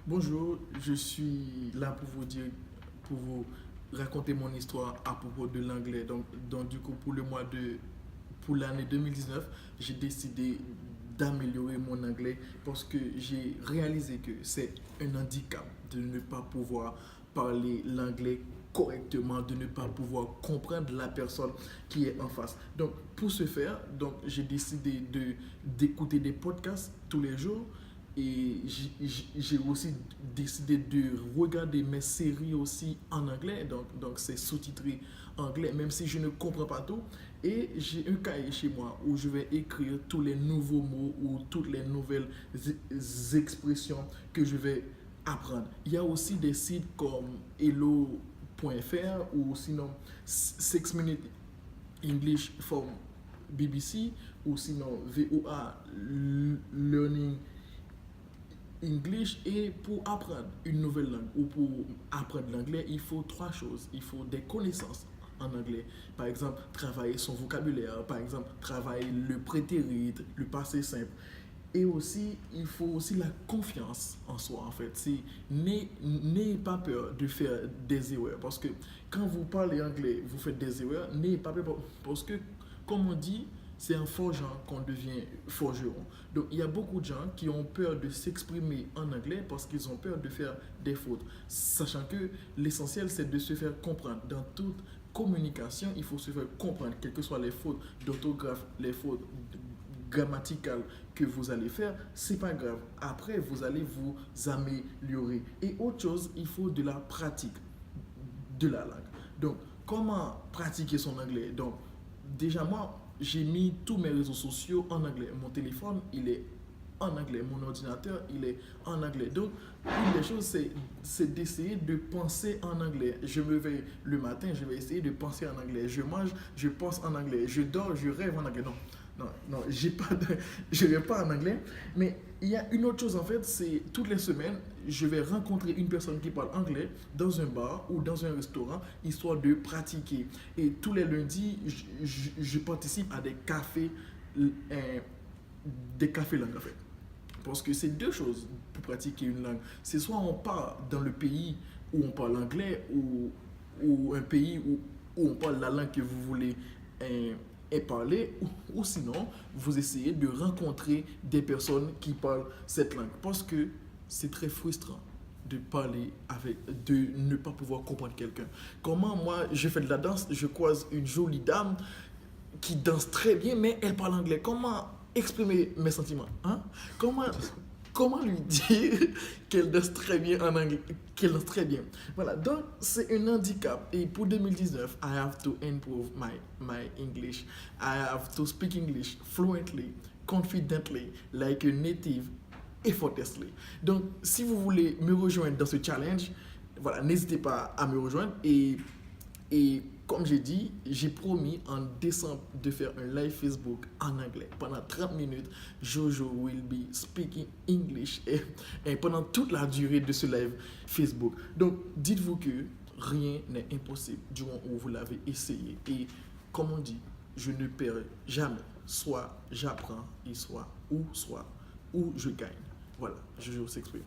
Bonjour, je suis là pour vous dire, pour vous raconter mon histoire à propos de l'anglais. Donc du coup, pour l'année 2019, j'ai décidé d'améliorer mon anglais parce que j'ai réalisé que c'est un handicap de ne pas pouvoir parler l'anglais correctement, de ne pas pouvoir comprendre la personne qui est en face. Donc, pour ce faire, j'ai décidé d'écouter des podcasts tous les jours et j'ai aussi décidé de regarder mes séries aussi en anglais, donc c'est sous-titré anglais, même si je ne comprends pas tout. Et j'ai un cahier chez moi où je vais écrire tous les nouveaux mots ou toutes les nouvelles expressions que je vais apprendre. Il y a aussi des sites comme hello.fr ou sinon 6 Minutes English from BBC ou sinon VOA Learning English. Et pour apprendre une nouvelle langue ou pour apprendre l'anglais, il faut trois choses. Il faut des connaissances en anglais. Par exemple, travailler son vocabulaire. Par exemple, travailler le prétérit, le passé simple. Et aussi, il faut aussi la confiance en soi, en fait. N'ayez pas peur de faire des erreurs. Parce que quand vous parlez anglais, vous faites des erreurs, n'ayez pas peur. Parce que, comme on dit, c'est en forgeant qu'on devient forgeron. Donc, il y a beaucoup de gens qui ont peur de s'exprimer en anglais parce qu'ils ont peur de faire des fautes. Sachant que l'essentiel, c'est de se faire comprendre. Dans toute communication, il faut se faire comprendre, quelles que soient les fautes d'orthographe, les fautes grammaticales que vous allez faire, c'est pas grave. Après, vous allez vous améliorer. Et autre chose, il faut de la pratique de la langue. Donc, comment pratiquer son anglais? Donc, déjà, moi, j'ai mis tous mes réseaux sociaux en anglais. Mon téléphone, il est en anglais. Mon ordinateur, il est en anglais. Donc, une des choses, c'est d'essayer de penser en anglais. Je me réveille le matin, je vais essayer de penser en anglais. Je mange, je pense en anglais. Je dors, je rêve en anglais. Non, non, je ne rêve pas en anglais. Mais il y a une autre chose, en fait, c'est toutes les semaines, je vais rencontrer une personne qui parle anglais dans un bar ou dans un restaurant, histoire de pratiquer. Et tous les lundis, je participe à des cafés langues, en fait. Parce que c'est deux choses pour pratiquer une langue. C'est soit on part dans le pays où on parle anglais ou un pays où on parle la langue que vous voulez parler, ou sinon vous essayez de rencontrer des personnes qui parlent cette langue. Parce que c'est très frustrant de ne pas pouvoir comprendre quelqu'un. Comment moi, je fais de la danse, je croise une jolie dame qui danse très bien, mais elle parle anglais. Comment exprimer mes sentiments, hein? Comment, comment lui dire qu'elle danse très bien en anglais, qu'elle danse très bien? Voilà, donc c'est un handicap. Et pour 2019, I have to improve my English. I have to speak English fluently, confidently, like a native, effortlessly. Donc, si vous voulez me rejoindre dans ce challenge, voilà, n'hésitez pas à me rejoindre. Et comme j'ai dit, j'ai promis en décembre de faire un live Facebook en anglais. Pendant 30 minutes, Jojo will be speaking English et pendant toute la durée de ce live Facebook. Donc, dites-vous que rien n'est impossible du moment où vous l'avez essayé. Et comme on dit, je ne perds jamais. Soit j'apprends et soit ou je gagne. Voilà, Jojo s'exprime.